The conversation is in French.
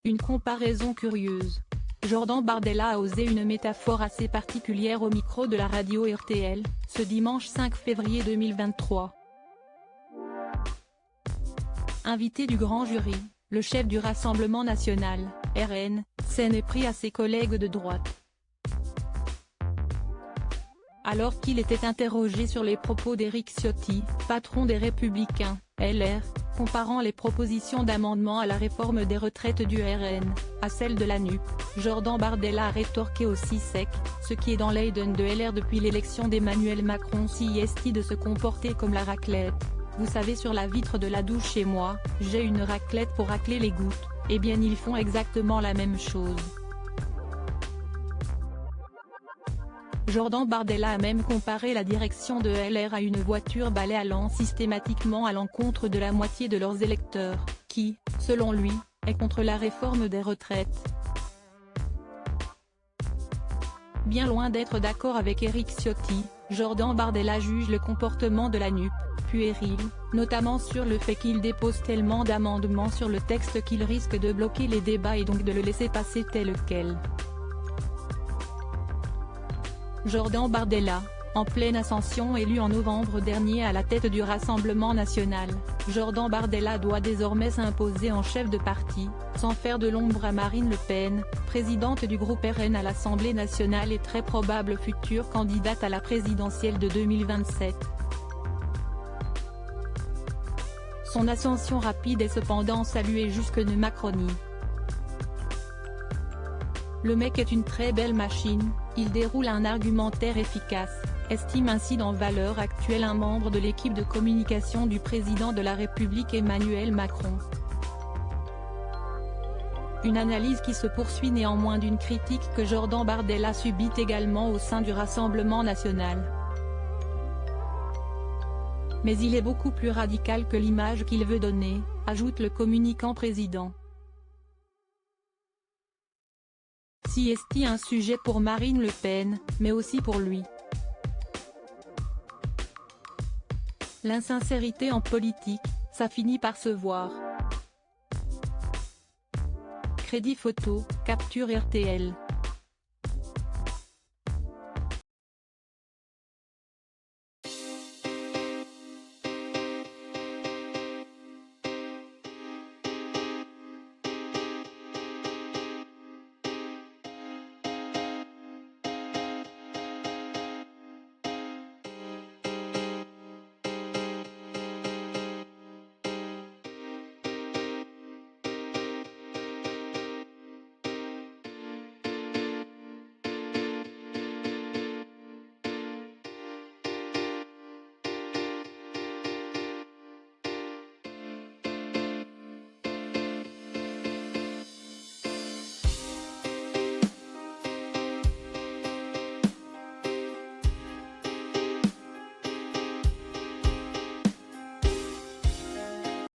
Une comparaison curieuse. Jordan Bardella a osé une métaphore assez particulière au micro de la radio RTL, ce dimanche 5 février 2023. Invité du grand jury, le chef du Rassemblement national, RN, s'en est pris à ses collègues de droite. Alors qu'il était interrogé sur les propos d'Éric Ciotti, patron des Républicains, LR, comparant les propositions d'amendement à la réforme des retraites du RN, à celle de la NUP, Jordan Bardella a rétorqué aussi sec, ce qui est dans l'ADN de LR depuis l'élection d'Emmanuel Macron si est de se comporter comme la raclette. Vous savez, sur la vitre de la douche chez moi, j'ai une raclette pour racler les gouttes, eh bien ils font exactement la même chose. Jordan Bardella a même comparé la direction de LR à une voiture balai allant systématiquement à l'encontre de la moitié de leurs électeurs, qui, selon lui, est contre la réforme des retraites. Bien loin d'être d'accord avec Éric Ciotti, Jordan Bardella juge le comportement de la NUP puéril, notamment sur le fait qu'il dépose tellement d'amendements sur le texte qu'il risque de bloquer les débats et donc de le laisser passer tel quel. Jordan Bardella, en pleine ascension élu en novembre dernier à la tête du Rassemblement national, Jordan Bardella doit désormais s'imposer en chef de parti, sans faire de l'ombre à Marine Le Pen, présidente du groupe RN à l'Assemblée nationale et très probable future candidate à la présidentielle de 2027. Son ascension rapide est cependant saluée jusque de Macronie. Le mec est une très belle machine, il déroule un argumentaire efficace, estime ainsi dans Valeurs Actuelles un membre de l'équipe de communication du président de la République Emmanuel Macron. Une analyse qui se poursuit néanmoins d'une critique que Jordan Bardella subit également au sein du Rassemblement national. Mais il est beaucoup plus radical que l'image qu'il veut donner, ajoute le communicant président. Si est un sujet pour Marine Le Pen, mais aussi pour lui. L'insincérité en politique, ça finit par se voir. Crédit photo, capture RTL.